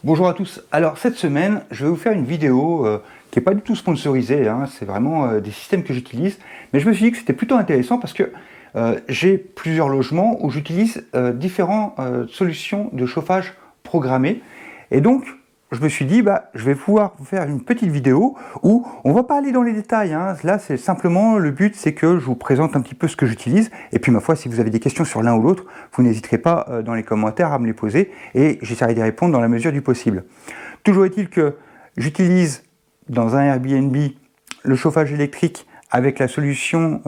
Bonjour à tous. Alors cette semaine, je vais vous faire une vidéo qui n'est pas du tout sponsorisée, hein. C'est vraiment des systèmes que j'utilise. Mais je me suis dit que c'était plutôt intéressant parce que j'ai plusieurs logements où j'utilise différentes solutions de chauffage programmées. Et donc, je me suis dit, je vais pouvoir vous faire une petite vidéo où on va pas aller dans les détails, hein. Là, c'est simplement, le but, c'est que je vous présente un petit peu ce que j'utilise. Et puis, ma foi, si vous avez des questions sur l'un ou l'autre, vous n'hésiterez pas dans les commentaires à me les poser et j'essaierai d'y répondre dans la mesure du possible. Toujours est-il que j'utilise dans un Airbnb le chauffage électrique avec la solution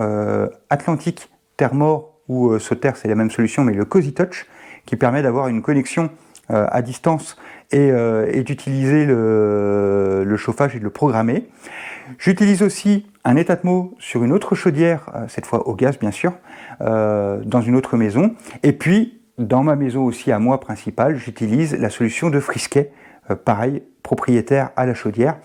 Atlantic Thermor ou Soter, c'est la même solution, mais le Cozy Touch, qui permet d'avoir une connexion à distance et d'utiliser le chauffage et de le programmer. J'utilise aussi un étatmo sur une autre chaudière, cette fois au gaz bien sûr, dans une autre maison. Et puis, dans ma maison aussi à moi principale, j'utilise la solution de Frisquet, pareil, propriétaire à la chaudière.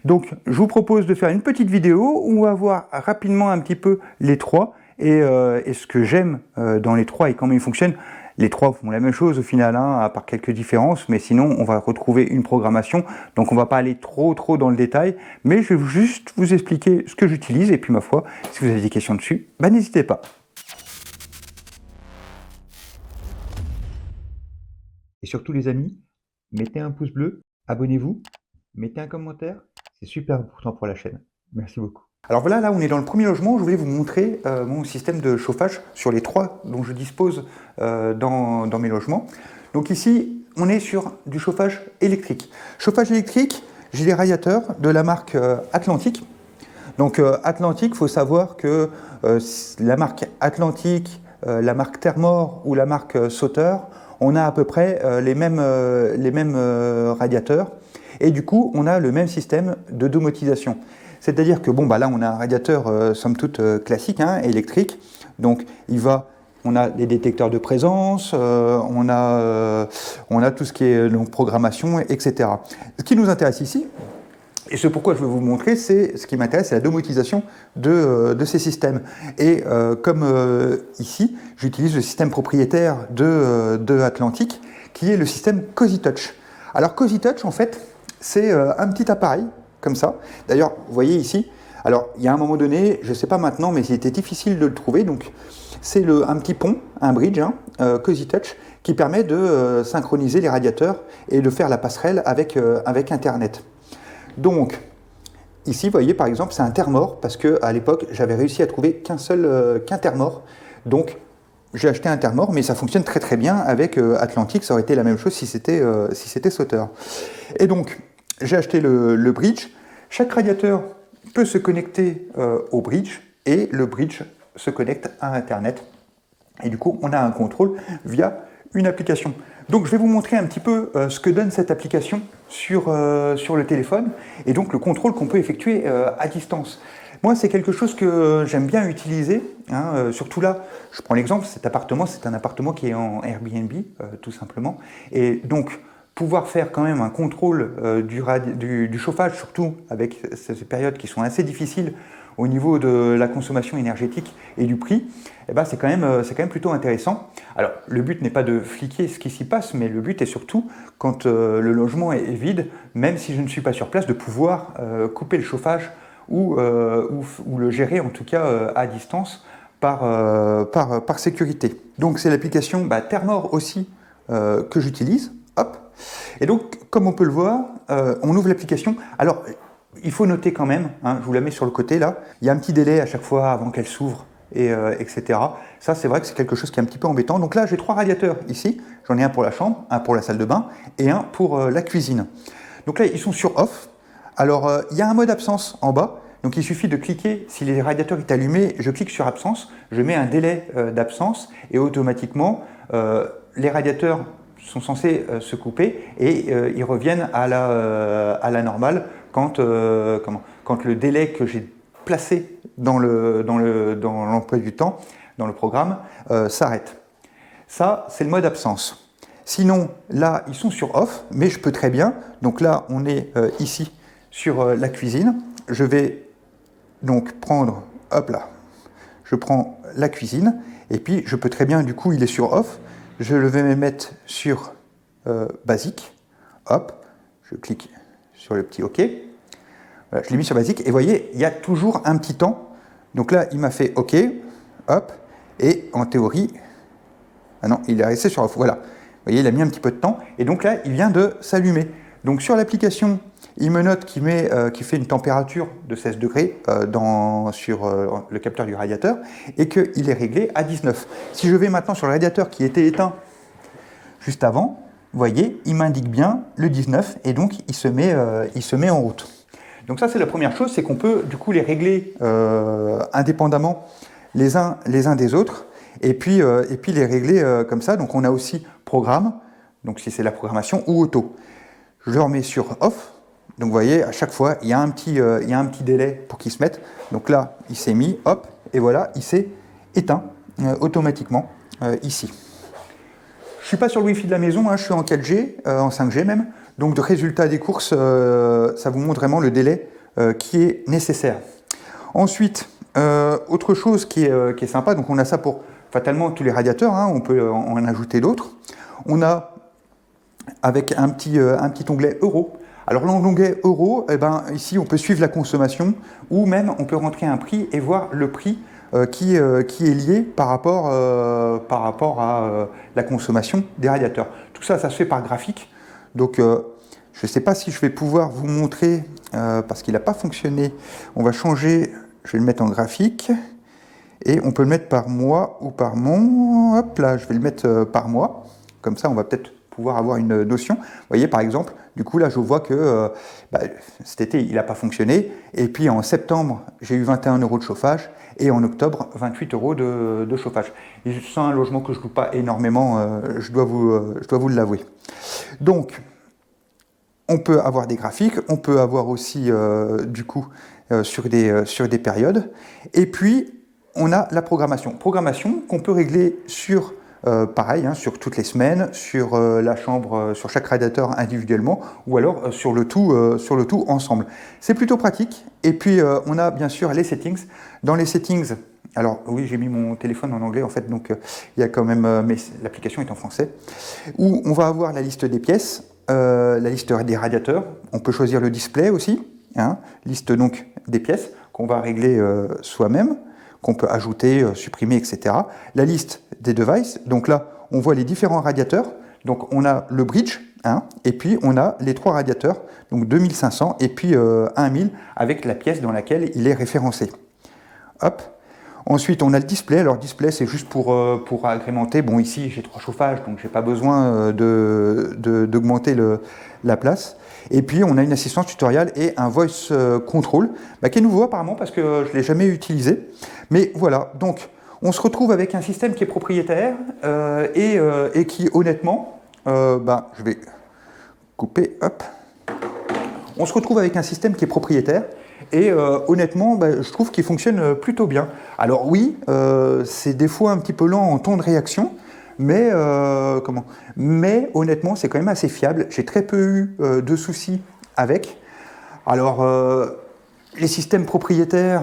Donc, je vous propose de faire une petite vidéo où on va voir rapidement un petit peu les trois et ce que j'aime dans les trois et comment ils fonctionnent. Les trois font la même chose au final, hein, à part quelques différences, mais sinon on va retrouver une programmation. Donc on ne va pas aller trop dans le détail, mais je vais juste vous expliquer ce que j'utilise et puis ma foi, si vous avez des questions dessus, n'hésitez pas. Et surtout les amis, mettez un pouce bleu, abonnez-vous, mettez un commentaire, c'est super important pour la chaîne. Merci beaucoup. Alors voilà, là on est dans le premier logement, je voulais vous montrer mon système de chauffage sur les trois dont je dispose dans mes logements. Donc ici, on est sur du chauffage électrique. Chauffage électrique, j'ai des radiateurs de la marque Atlantic. Donc Atlantic, il faut savoir que la marque Atlantic, la marque Thermor ou la marque Soter, on a à peu près les mêmes radiateurs et du coup on a le même système de domotisation. C'est-à-dire que là on a un radiateur somme toute classique, hein, électrique, donc on a les détecteurs de présence, on a tout ce qui est programmation, etc. Ce qui nous intéresse ici, et ce pourquoi je vais vous montrer, ce qui m'intéresse, c'est la domotisation de ces systèmes. Et comme ici, j'utilise le système propriétaire de Atlantic, qui est le système Cozy Touch. Alors Cozy Touch, en fait, c'est un petit appareil, comme ça. D'ailleurs, vous voyez ici, alors il y a un moment donné, je ne sais pas maintenant, mais c'était difficile de le trouver, donc c'est un petit pont, un bridge, hein, Cozy Touch, qui permet de synchroniser les radiateurs et de faire la passerelle avec Internet. Donc, ici, vous voyez, par exemple, c'est un Thermor, parce qu'à l'époque, j'avais réussi à trouver qu'un Thermor. Donc, j'ai acheté un Thermor, mais ça fonctionne très bien avec Atlantic. Ça aurait été la même chose si c'était Soter. Et donc, j'ai acheté le bridge. Chaque radiateur peut se connecter au bridge, et le bridge se connecte à Internet. Et du coup, on a un contrôle via une application. Donc je vais vous montrer un petit peu ce que donne cette application sur le téléphone et donc le contrôle qu'on peut effectuer à distance. Moi, c'est quelque chose que j'aime bien utiliser, hein, surtout là, je prends l'exemple, cet appartement, c'est un appartement qui est en Airbnb, tout simplement. Et donc, pouvoir faire quand même un contrôle du chauffage, surtout avec ces périodes qui sont assez difficiles au niveau de la consommation énergétique et du prix, c'est quand même plutôt intéressant. Alors, le but n'est pas de fliquer ce qui s'y passe, mais le but est surtout, quand le logement est vide, même si je ne suis pas sur place, de pouvoir couper le chauffage ou le gérer en tout cas à distance par sécurité. Donc, c'est l'application Thermor aussi que j'utilise. Hop. Et donc, comme on peut le voir, on ouvre l'application. Alors, il faut noter quand même, hein, je vous la mets sur le côté là, il y a un petit délai à chaque fois avant qu'elle s'ouvre, etc. Ça, c'est vrai que c'est quelque chose qui est un petit peu embêtant. Donc là, j'ai trois radiateurs ici. J'en ai un pour la chambre, un pour la salle de bain et un pour la cuisine. Donc là, ils sont sur off. Alors, il y a un mode absence en bas. Donc il suffit de cliquer, si les radiateurs est allumé, je clique sur absence, je mets un délai d'absence et automatiquement, les radiateurs sont censés se couper et ils reviennent à la normale quand le délai que j'ai placé dans l'emploi du temps, dans le programme, s'arrête. Ça, c'est le mode absence. Sinon, là, ils sont sur off, mais je peux très bien, donc là, on est ici sur la cuisine. Je vais donc prendre, hop là, je prends la cuisine, et puis je peux très bien, du coup, il est sur off, je vais me mettre sur basique, hop, je clique sur le petit OK. Voilà, je l'ai mis sur basique, et vous voyez, il y a toujours un petit temps. Donc là, il m'a fait OK, hop, et en théorie, ah non, il est resté sur off, voilà. Vous voyez, il a mis un petit peu de temps, et donc là, il vient de s'allumer. Donc sur l'application, il me note qu'il fait une température de 16 degrés sur le capteur du radiateur, et qu'il est réglé à 19. Si je vais maintenant sur le radiateur qui était éteint juste avant, vous voyez, il m'indique bien le 19, et donc il se met en route. Donc ça, c'est la première chose, c'est qu'on peut du coup les régler indépendamment les uns des autres, et puis les régler comme ça. Donc on a aussi programme, donc si c'est la programmation, ou auto. Je le remets sur off, donc vous voyez, à chaque fois, il y a un petit délai pour qu'il se mette. Donc là, il s'est mis, hop, et voilà, il s'est éteint automatiquement ici. Je ne suis pas sur le Wi-Fi de la maison, hein, je suis en 4G, en 5G même. Donc, de résultat des courses, ça vous montre vraiment le délai qui est nécessaire. Ensuite, autre chose qui est sympa, donc on a ça pour fatalement tous les radiateurs, hein, on peut en ajouter d'autres. On a avec un petit onglet euro. Alors l'onglet euro, eh ben, ici on peut suivre la consommation, ou même on peut rentrer un prix et voir le prix qui est lié par rapport à la consommation des radiateurs. Tout ça, ça se fait par graphique. Donc je ne sais pas si je vais pouvoir vous montrer, parce qu'il n'a pas fonctionné. On va changer, je vais le mettre en graphique, et on peut le mettre par mois ou par mois. Hop là, je vais le mettre par mois. Comme ça, on va peut-être pouvoir avoir une notion. Vous voyez, par exemple, du coup, là, je vois que cet été, il n'a pas fonctionné. Et puis, en septembre, j'ai eu 21 € de chauffage. Et en octobre, 28 € de chauffage. Et c'est un logement que je ne loue pas énormément, je dois vous l'avouer. Donc, on peut avoir des graphiques, on peut avoir aussi, du coup, sur des périodes. Et puis, on a la programmation. Programmation qu'on peut régler sur, pareil, hein, sur toutes les semaines, sur la chambre, sur chaque radiateur individuellement, ou alors sur le tout ensemble. C'est plutôt pratique. Et puis, on a bien sûr les settings. Dans les settings, alors oui, j'ai mis mon téléphone en anglais en fait, donc il y a quand même, mais l'application est en français, où on va avoir la liste des pièces, la liste des radiateurs. On peut choisir le display aussi, hein, liste donc des pièces qu'on va régler soi-même, qu'on peut ajouter, supprimer, etc. La liste des devices, donc là, on voit les différents radiateurs. Donc on a le bridge, hein, et puis on a les 3 radiateurs, donc 2500 et puis 1000 avec la pièce dans laquelle il est référencé. Hop. Ensuite, on a le display. Alors, display, c'est juste pour agrémenter. Bon, ici, j'ai 3 chauffages, donc je n'ai pas besoin d'augmenter la place. Et puis, on a une assistance tutoriel et un voice control, qui est nouveau apparemment parce que je ne l'ai jamais utilisé. Mais voilà, donc, on se retrouve avec un système qui est propriétaire et qui, honnêtement, je vais couper, hop. On se retrouve avec un système qui est propriétaire. Et honnêtement, je trouve qu'il fonctionne plutôt bien. Alors oui, c'est des fois un petit peu lent en temps de réaction, mais honnêtement, c'est quand même assez fiable. J'ai très peu eu de soucis avec. Alors, les systèmes propriétaires,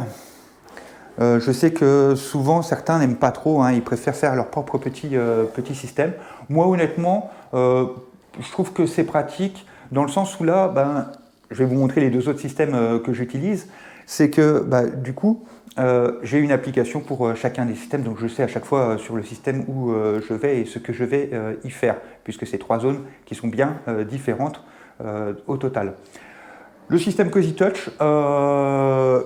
je sais que souvent, certains n'aiment pas trop, hein, ils préfèrent faire leur propre petit système. Moi, honnêtement, je trouve que c'est pratique, dans le sens où là, je vais vous montrer les 2 autres systèmes que j'utilise. C'est que, du coup, j'ai une application pour chacun des systèmes, donc je sais à chaque fois sur le système où je vais et ce que je vais y faire, puisque c'est 3 zones qui sont bien différentes au total. Le système CozyTouch, je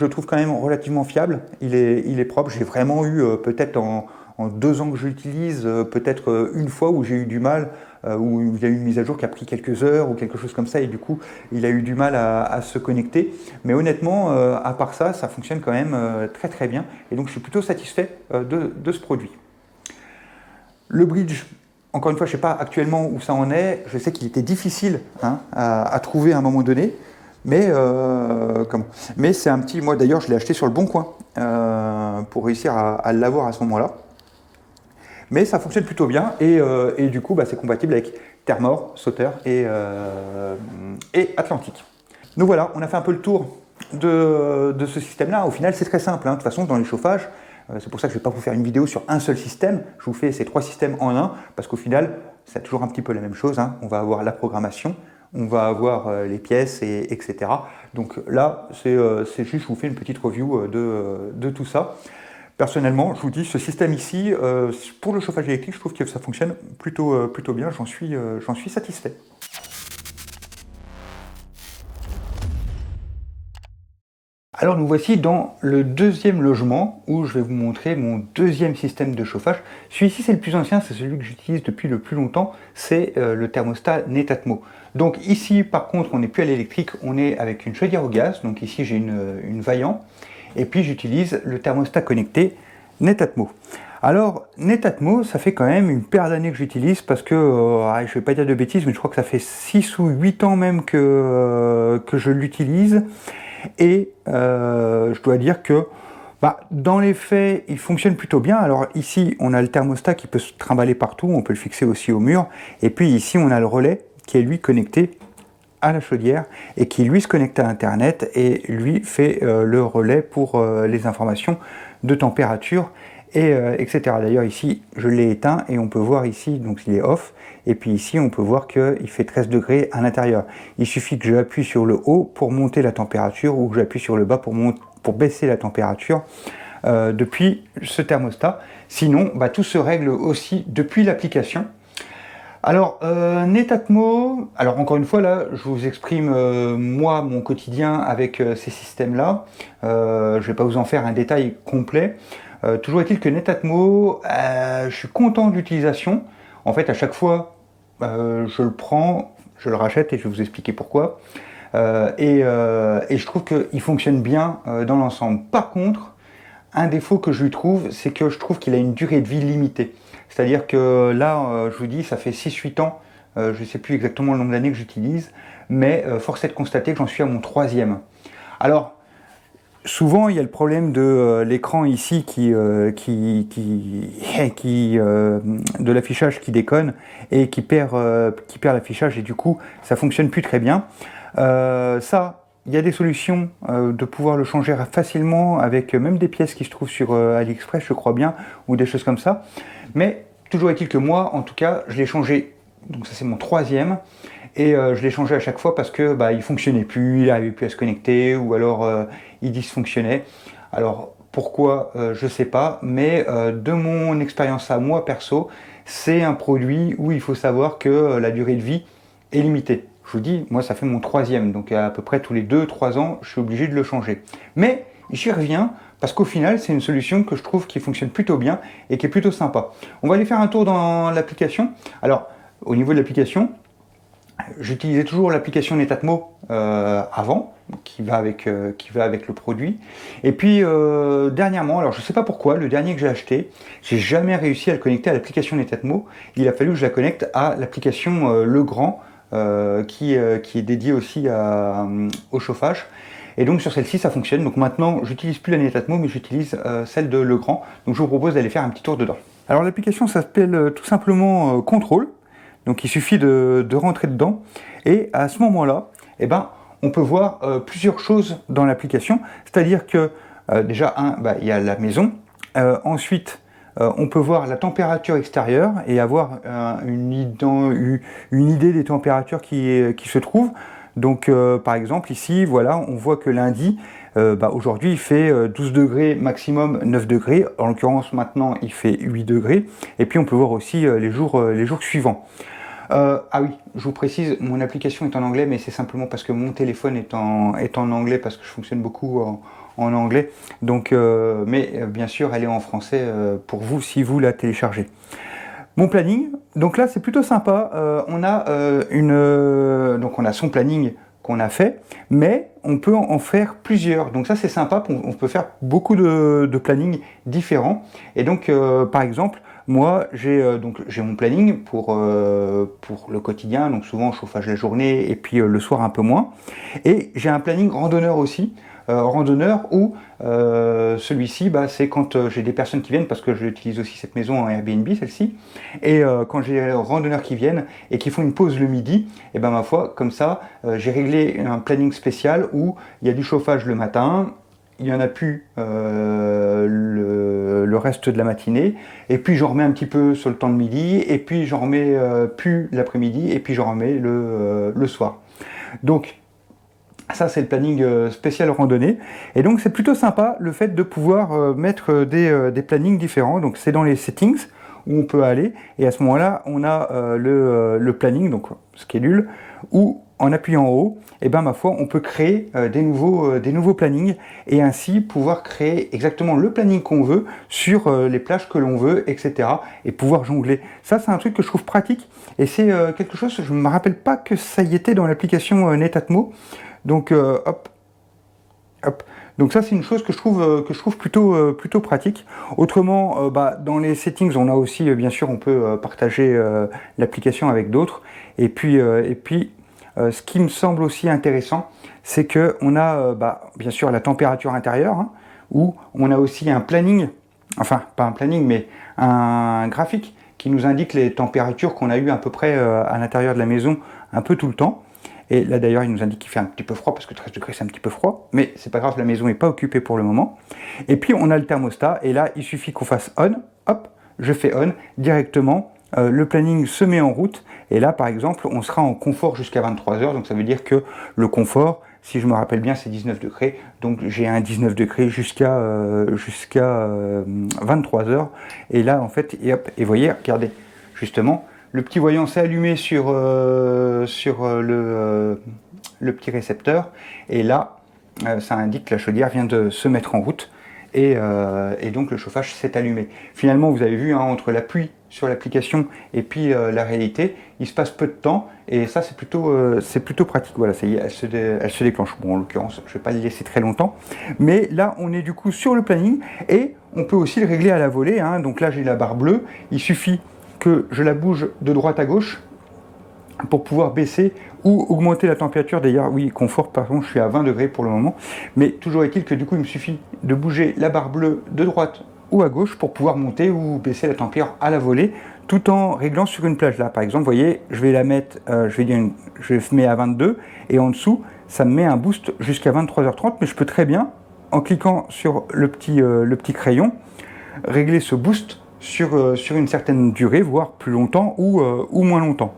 trouve quand même relativement fiable, il est propre. J'ai vraiment eu, peut-être en 2 ans que je l'utilise, peut-être une fois où j'ai eu du mal, où il y a eu une mise à jour qui a pris quelques heures ou quelque chose comme ça, et du coup, il a eu du mal à se connecter. Mais honnêtement, à part ça, ça fonctionne quand même très très bien, et donc je suis plutôt satisfait de ce produit. Le bridge, encore une fois, je ne sais pas actuellement où ça en est. Je sais qu'il était difficile, hein, à trouver à un moment donné. Mais c'est un petit... Moi d'ailleurs, je l'ai acheté sur le Bon Coin pour réussir à l'avoir à ce moment-là. Mais ça fonctionne plutôt bien et du coup, c'est compatible avec Thermor, Sauter et Atlantic. Donc voilà, on a fait un peu le tour de ce système-là. Au final, c'est très simple, hein. De toute façon, dans les chauffages, c'est pour ça que je ne vais pas vous faire une vidéo sur un seul système. Je vous fais ces 3 systèmes en un parce qu'au final, c'est toujours un petit peu la même chose, hein. On va avoir la programmation, on va avoir les pièces, etc. Donc là, c'est juste, je vous fais une petite review de tout ça. Personnellement, je vous dis, ce système ici, pour le chauffage électrique, je trouve que ça fonctionne plutôt bien, j'en suis satisfait. Alors nous voici dans le deuxième logement où je vais vous montrer mon deuxième système de chauffage. Celui-ci c'est le plus ancien, c'est celui que j'utilise depuis le plus longtemps, c'est le thermostat Netatmo. Donc ici par contre on n'est plus à l'électrique, on est avec une chaudière au gaz, donc ici j'ai une Vaillant, et puis j'utilise le thermostat connecté Netatmo. Alors Netatmo, ça fait quand même une paire d'années que j'utilise parce que, je ne vais pas dire de bêtises, mais je crois que ça fait 6 ou 8 ans même que je l'utilise. Et je dois dire que dans les faits, il fonctionne plutôt bien. Alors ici, on a le thermostat qui peut se trimballer partout, on peut le fixer aussi au mur. Et puis ici, on a le relais qui est lui connecté à la chaudière et qui lui se connecte à Internet et lui fait le relais pour les informations de température, etc. D'ailleurs ici, je l'ai éteint et on peut voir ici, donc il est off. Et puis ici, on peut voir qu'il fait 13 degrés à l'intérieur. Il suffit que j'appuie sur le haut pour monter la température ou que j'appuie sur le bas pour baisser la température depuis ce thermostat. Sinon, tout se règle aussi depuis l'application. Alors, Netatmo, alors encore une fois, là, je vous exprime moi, mon quotidien avec ces systèmes-là. Je ne vais pas vous en faire un détail complet. Toujours est-il que Netatmo, je suis content de l'utilisation. En fait, à chaque fois, je le prends, je le rachète et je vais vous expliquer pourquoi. Et je trouve qu'il fonctionne bien dans l'ensemble. Par contre, un défaut que je lui trouve, c'est que je trouve qu'il a une durée de vie limitée. C'est-à-dire que là, je vous dis, ça fait 6-8 ans, je ne sais plus exactement le nombre d'années que j'utilise, mais force est de constater que j'en suis à mon 3e. Alors, souvent, il y a le problème de l'écran ici de l'affichage qui déconne et qui perd l'affichage et du coup, ça fonctionne plus très bien. Il y a des solutions de pouvoir le changer facilement avec même des pièces qui se trouvent sur AliExpress, je crois bien, ou des choses comme ça. Mais toujours est-il que moi, en tout cas, je l'ai changé. Donc ça c'est mon 3e. Et je l'ai changé à chaque fois parce que il fonctionnait plus, il n'arrivait plus à se connecter, ou alors il dysfonctionnait. Alors pourquoi, je ne sais pas, mais de mon expérience à moi perso, c'est un produit où il faut savoir que la durée de vie est limitée. Je vous dis, moi ça fait mon 3e, donc à peu près tous les 2-3 ans, je suis obligé de le changer. Mais j'y reviens parce qu'au final, c'est une solution que je trouve qui fonctionne plutôt bien et qui est plutôt sympa. On va aller faire un tour dans l'application. Alors, au niveau de l'application, j'utilisais toujours l'application Netatmo avant, qui va avec le produit. Et puis dernièrement, alors je ne sais pas pourquoi, le dernier que j'ai acheté, j'ai jamais réussi à le connecter à l'application Netatmo. Il a fallu que je la connecte à l'application Legrand, qui est dédiée aussi au chauffage. Et donc sur celle-ci, ça fonctionne. Donc maintenant, j'utilise plus la Netatmo, mais j'utilise celle de Legrand. Donc je vous propose d'aller faire un petit tour dedans. Alors l'application s'appelle tout simplement Contrôle. Donc il suffit de rentrer dedans et à ce moment-là, on peut voir plusieurs choses dans l'application. C'est-à-dire que déjà, il y a la maison. Ensuite, on peut voir la température extérieure et avoir une idée des températures qui se trouvent. Donc par exemple ici, voilà, on voit que lundi, aujourd'hui il fait 12 degrés maximum 9 degrés. En l'occurrence maintenant il fait 8 degrés. Et puis on peut voir aussi les jours suivants. Ah oui, je vous précise, mon application est en anglais, mais c'est simplement parce que mon téléphone est en anglais, parce que je fonctionne beaucoup en anglais. Donc, mais bien sûr, elle est en français pour vous si vous la téléchargez. Mon planning, donc là c'est plutôt sympa. On a son planning qu'on a fait, mais on peut en faire plusieurs. Donc ça c'est sympa, on peut faire beaucoup de plannings différents. Et donc par exemple, moi j'ai mon planning pour le quotidien, donc souvent chauffage la journée et puis le soir un peu moins. Et j'ai un planning randonneur aussi. Randonneur où celui-ci c'est quand j'ai des personnes qui viennent, parce que j'utilise aussi cette maison en Airbnb, celle-ci, et quand j'ai des randonneurs qui viennent et qui font une pause le midi, et ma foi, comme ça j'ai réglé un planning spécial où il y a du chauffage le matin, il n'y en a plus le reste de la matinée, et puis j'en remets un petit peu sur le temps de midi, et puis j'en remets plus l'après-midi, et puis j'en remets le soir. Donc ça c'est le planning spécial randonnée, et donc c'est plutôt sympa le fait de pouvoir mettre des plannings différents. Donc c'est dans les settings où on peut aller, et à ce moment-là on a le planning, donc schedule, où en appuyant en haut, et ben ma foi, on peut créer des nouveaux plannings et ainsi pouvoir créer exactement le planning qu'on veut sur les plages que l'on veut, etc. et pouvoir jongler. Ça, c'est un truc que je trouve pratique et c'est quelque chose, je ne me rappelle pas que ça y était dans l'application Netatmo. Donc, hop. Donc ça, c'est une chose que je trouve plutôt pratique. Autrement, dans les settings, on a aussi, bien sûr, on peut partager l'application avec d'autres. Et puis, ce qui me semble aussi intéressant, c'est qu'on a bien sûr la température intérieure, hein, où on a aussi un planning, enfin pas un planning, mais un graphique qui nous indique les températures qu'on a eues à peu près à l'intérieur de la maison un peu tout le temps. Et là d'ailleurs il nous indique qu'il fait un petit peu froid parce que 13 degrés c'est un petit peu froid, mais c'est pas grave, la maison n'est pas occupée pour le moment. Et puis on a le thermostat, et là il suffit qu'on fasse on, hop, je fais on, directement le planning se met en route, et là par exemple on sera en confort jusqu'à 23h, donc ça veut dire que le confort, si je me rappelle bien, c'est 19 degrés, donc j'ai un 19 degrés jusqu'à 23h, et là en fait, et hop, et voyez, regardez, justement, le petit voyant s'est allumé sur le petit récepteur, et là, ça indique que la chaudière vient de se mettre en route, et donc le chauffage s'est allumé. Finalement, vous avez vu, hein, entre l'appui sur l'application et puis la réalité, il se passe peu de temps, et ça c'est plutôt pratique. Voilà, ça y est, elle se déclenche. Bon, en l'occurrence, je ne vais pas le laisser très longtemps, mais là on est du coup sur le planning, et on peut aussi le régler à la volée, hein. Donc là j'ai la barre bleue, il suffit que je la bouge de droite à gauche pour pouvoir baisser ou augmenter la température. D'ailleurs, oui, confort, par contre, je suis à 20 degrés pour le moment, mais toujours est-il que du coup, il me suffit de bouger la barre bleue de droite ou à gauche pour pouvoir monter ou baisser la température à la volée, tout en réglant sur une plage. Là, par exemple, vous voyez, je vais la mettre, je mets à 22, et en dessous, ça me met un boost jusqu'à 23h30, mais je peux très bien, en cliquant sur le petit crayon, régler ce boost sur une certaine durée, voire plus longtemps ou moins longtemps.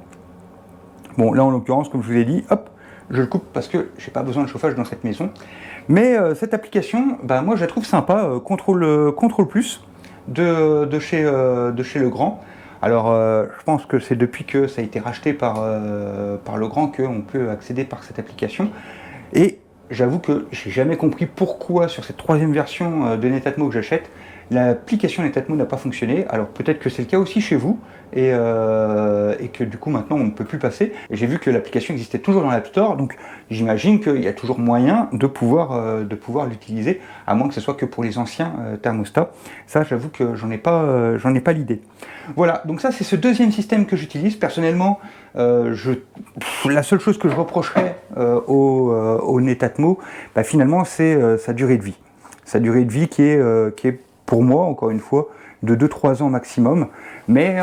Bon, là en l'occurrence, comme je vous ai dit, hop, je le coupe parce que j'ai pas besoin de chauffage dans cette maison. Mais cette application, moi je la trouve sympa, Contrôle Plus de chez Legrand. Alors je pense que c'est depuis que ça a été racheté par Legrand qu'on peut accéder par cette application. Et j'avoue que j'ai jamais compris pourquoi sur cette troisième version de Netatmo que j'achète, l'application Netatmo n'a pas fonctionné. Alors peut-être que c'est le cas aussi chez vous, et que du coup maintenant on ne peut plus passer. Et j'ai vu que l'application existait toujours dans l'App Store, donc j'imagine qu'il y a toujours moyen de pouvoir l'utiliser, à moins que ce soit que pour les anciens thermostats. Ça, j'avoue que j'en ai pas l'idée. Voilà, donc ça c'est ce deuxième système que j'utilise. Personnellement, la seule chose que je reprocherais au Netatmo, finalement, c'est sa durée de vie. Sa durée de vie qui est pour moi, encore une fois, de 2-3 ans maximum. Mais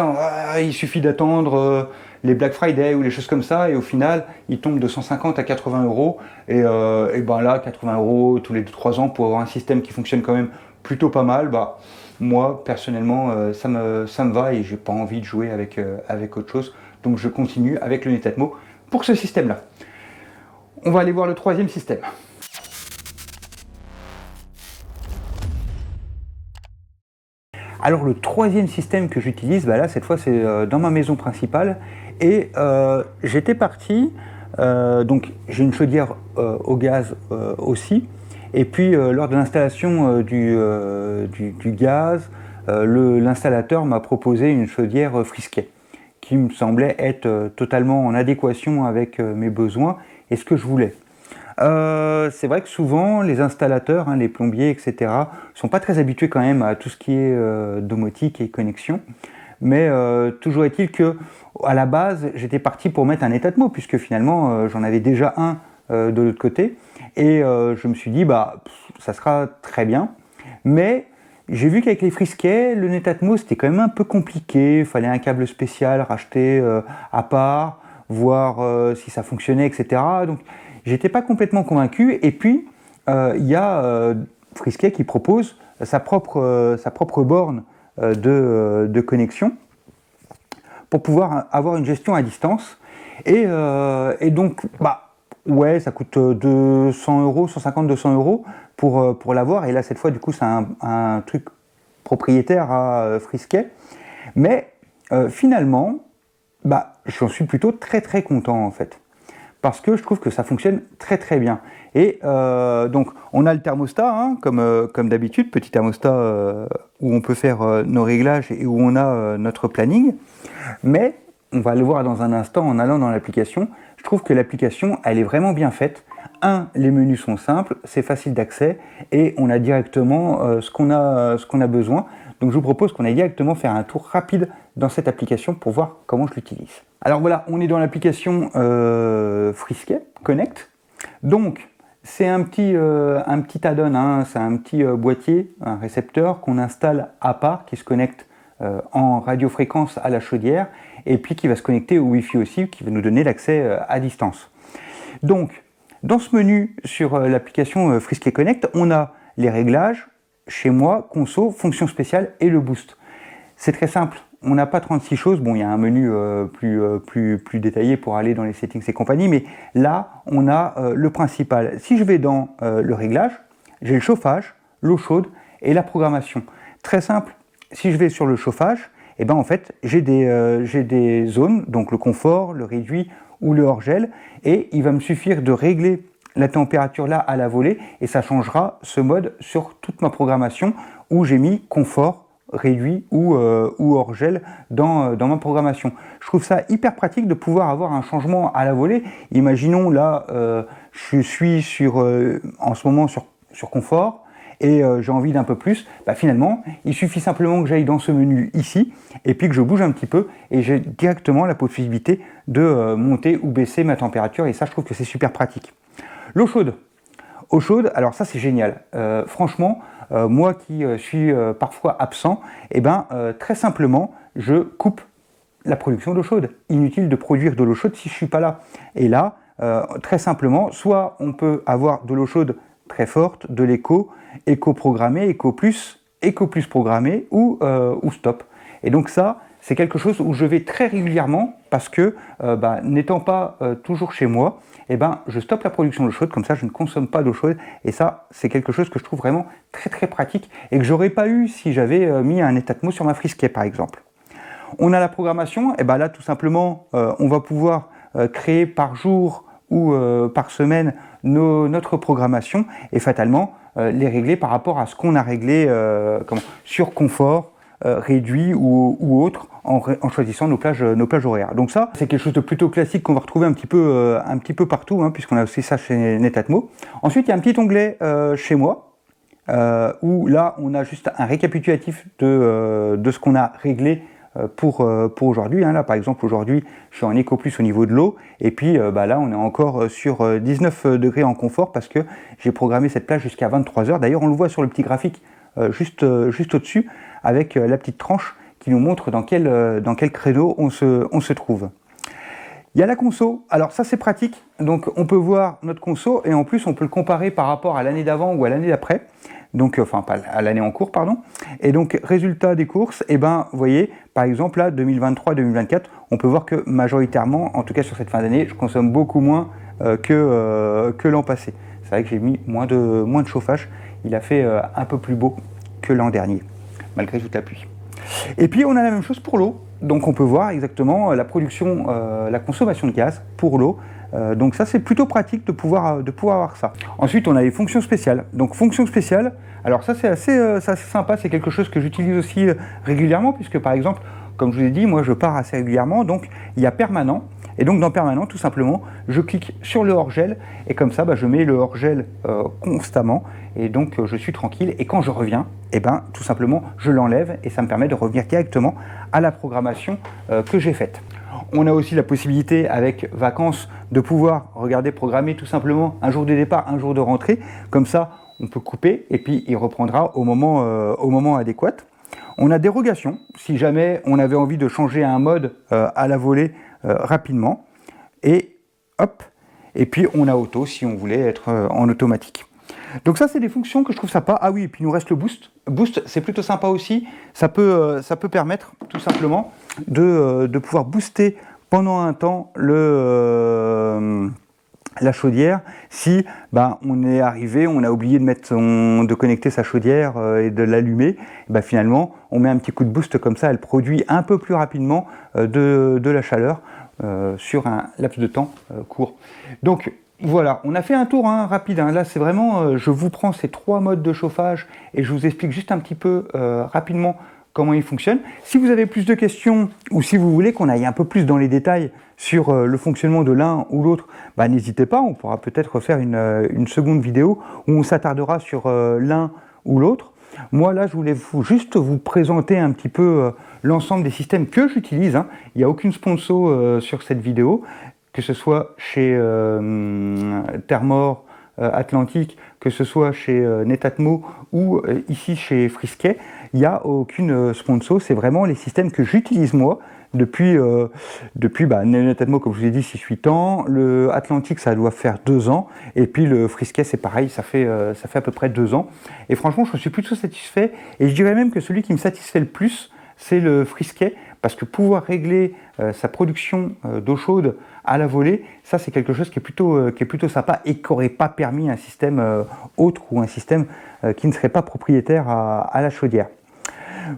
il suffit d'attendre les Black Friday ou les choses comme ça, et au final, il tombe de 150 à 80 euros. Et là, 80 euros tous les 2-3 ans pour avoir un système qui fonctionne quand même plutôt pas mal, moi, personnellement, ça me va, et j'ai pas envie de jouer avec autre chose. Donc je continue avec le Netatmo pour ce système-là. On va aller voir le troisième système. Alors le troisième système que j'utilise, là cette fois c'est dans ma maison principale, et j'étais parti, donc j'ai une chaudière au gaz aussi, et puis lors de l'installation du gaz, l'installateur m'a proposé une chaudière Frisquet, qui me semblait être totalement en adéquation avec mes besoins et ce que je voulais. C'est vrai que souvent les installateurs, les plombiers, etc., sont pas très habitués quand même à tout ce qui est domotique et connexion. Mais toujours est-il que à la base j'étais parti pour mettre un Netatmo, puisque finalement j'en avais déjà un de l'autre côté, et je me suis dit ça sera très bien. Mais j'ai vu qu'avec les Frisquet, le Netatmo c'était quand même un peu compliqué. Il fallait un câble spécial racheté à part, voir si ça fonctionnait, etc. Donc j'étais pas complètement convaincu. Et puis il y a Frisquet qui propose sa propre borne de connexion pour pouvoir avoir une gestion à distance. Et donc, ouais, ça coûte 200 euros, 150, 200 euros pour l'avoir. Et là, cette fois, du coup, c'est un truc propriétaire à Frisquet. Mais finalement, j'en suis plutôt très très content en fait. Parce que je trouve que ça fonctionne très très bien. Et donc, on a le thermostat, hein, comme d'habitude, petit thermostat où on peut faire nos réglages et où on a notre planning. Mais, on va le voir dans un instant en allant dans l'application, je trouve que l'application, elle est vraiment bien faite. Les menus sont simples, c'est facile d'accès et on a directement ce qu'on a besoin. Donc je vous propose qu'on aille directement faire un tour rapide dans cette application pour voir comment je l'utilise. Alors voilà, on est dans l'application Frisquet Connect. Donc c'est un petit add-on, hein, c'est un petit boîtier, un récepteur qu'on installe à part, qui se connecte en radiofréquence à la chaudière et puis qui va se connecter au Wi-Fi aussi, qui va nous donner l'accès à distance. Donc dans ce menu sur l'application Frisquet Connect, on a les réglages, chez moi, conso, fonction spéciale et le boost. C'est très simple, on n'a pas 36 choses, bon il y a un menu plus détaillé pour aller dans les settings et compagnie, mais là on a le principal. Si je vais dans le réglage, j'ai le chauffage, l'eau chaude et la programmation. Très simple, si je vais sur le chauffage, en fait j'ai des zones, donc le confort, le réduit ou le hors-gel, et il va me suffire de régler la température là à la volée et ça changera ce mode sur toute ma programmation où j'ai mis confort, réduit ou hors-gel dans ma programmation. Je trouve ça hyper pratique de pouvoir avoir un changement à la volée. Imaginons là, je suis en ce moment sur confort et j'ai envie d'un peu plus, finalement, il suffit simplement que j'aille dans ce menu ici, et puis que je bouge un petit peu, et j'ai directement la possibilité de monter ou baisser ma température, et ça, je trouve que c'est super pratique. L'eau chaude. Eau chaude, alors ça, c'est génial. Franchement, moi qui suis parfois absent, très simplement, je coupe la production d'eau chaude. Inutile de produire de l'eau chaude si je ne suis pas là. Et là, très simplement, soit on peut avoir de l'eau chaude très forte, de l'éco programmé, éco plus programmé ou stop. Et donc ça, c'est quelque chose où je vais très régulièrement parce que n'étant pas toujours chez moi, je stoppe la production d'eau chaude, comme ça je ne consomme pas d'eau chaude et ça c'est quelque chose que je trouve vraiment très très pratique et que j'aurais pas eu si j'avais mis un Netatmo sur ma Frisquet par exemple. On a la programmation, et là tout simplement on va pouvoir créer par jour ou par semaine notre programmation et fatalement les régler par rapport à ce qu'on a réglé sur confort, réduit ou autre en choisissant nos plages horaires. Donc ça, c'est quelque chose de plutôt classique qu'on va retrouver un petit peu partout, hein, puisqu'on a aussi ça chez Netatmo. Ensuite, il y a un petit onglet chez moi, où là, on a juste un récapitulatif de ce qu'on a réglé pour aujourd'hui. Hein. Là, par exemple, aujourd'hui, je suis en éco plus au niveau de l'eau, et puis là, on est encore sur 19 degrés en confort, parce que j'ai programmé cette plage jusqu'à 23 heures. D'ailleurs, on le voit sur le petit graphique juste au-dessus, avec la petite tranche qui nous montre dans quel créneau on se trouve. Il y a la conso, alors ça c'est pratique, donc on peut voir notre conso et en plus on peut le comparer par rapport à l'année d'avant ou à l'année d'après, donc enfin pas à l'année en cours pardon, et donc résultat des courses, vous voyez par exemple là 2023-2024, on peut voir que majoritairement, en tout cas sur cette fin d'année, je consomme beaucoup moins que l'an passé. C'est vrai que j'ai mis moins de chauffage, il a fait un peu plus beau que l'an dernier, malgré toute la pluie. Et puis on a la même chose pour l'eau, donc on peut voir exactement la production, la consommation de gaz pour l'eau, donc ça c'est plutôt pratique de pouvoir avoir ça. Ensuite on a les fonctions spéciales, donc fonctions spéciales, alors ça c'est assez sympa, c'est quelque chose que j'utilise aussi régulièrement, puisque par exemple, comme je vous ai dit, moi je pars assez régulièrement, donc il y a permanent, et donc dans permanent tout simplement, je clique sur le hors-gel, et comme ça je mets le hors-gel constamment, et donc je suis tranquille, et quand je reviens, tout simplement je l'enlève, et ça me permet de revenir directement à la programmation que j'ai faite. On a aussi la possibilité avec vacances de pouvoir programmer tout simplement un jour de départ, un jour de rentrée, comme ça on peut couper, et puis il reprendra au moment adéquat. On a dérogation, si jamais on avait envie de changer un mode à la volée rapidement, et hop, et puis on a auto si on voulait être en automatique. Donc ça, c'est des fonctions que je trouve sympa. Ah oui, et puis il nous reste le boost. Boost, c'est plutôt sympa aussi. Ça peut permettre, tout simplement, de pouvoir booster pendant un temps la chaudière si on est arrivé, on a oublié de connecter sa chaudière et de l'allumer. Finalement, on met un petit coup de boost comme ça, elle produit un peu plus rapidement de la chaleur sur un laps de temps court. Donc, voilà, on a fait un tour rapide. Là, c'est vraiment, je vous prends ces 3 modes de chauffage et je vous explique juste un petit peu rapidement comment ils fonctionnent. Si vous avez plus de questions ou si vous voulez qu'on aille un peu plus dans les détails sur le fonctionnement de l'un ou l'autre, n'hésitez pas, on pourra peut-être faire une seconde vidéo où on s'attardera sur l'un ou l'autre. Moi, là, je voulais juste vous présenter un petit peu l'ensemble des systèmes que j'utilise. Il n'y a aucune sponsor sur cette vidéo, que ce soit chez Thermor Atlantique, que ce soit chez Netatmo ou ici chez Frisquet, il n'y a aucune sponsor, c'est vraiment les systèmes que j'utilise moi depuis Netatmo, comme je vous ai dit, 6-8 ans, le Atlantique ça doit faire 2 ans, et puis le Frisquet c'est pareil, ça fait à peu près 2 ans, et franchement je suis plutôt satisfait, et je dirais même que celui qui me satisfait le plus, c'est le Frisquet, parce que pouvoir régler sa production d'eau chaude à la volée, ça c'est quelque chose qui est plutôt sympa et qui n'aurait pas permis un système autre ou un système qui ne serait pas propriétaire à la chaudière.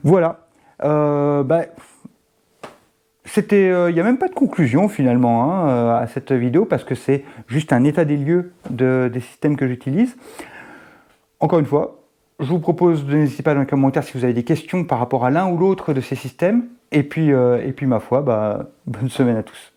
Voilà. Il n'y a même pas de conclusion finalement à cette vidéo parce que c'est juste un état des lieux des systèmes que j'utilise. Encore une fois, je vous propose de n'hésitez pas dans les commentaires si vous avez des questions par rapport à l'un ou l'autre de ces systèmes. Et puis ma foi, bonne semaine à tous.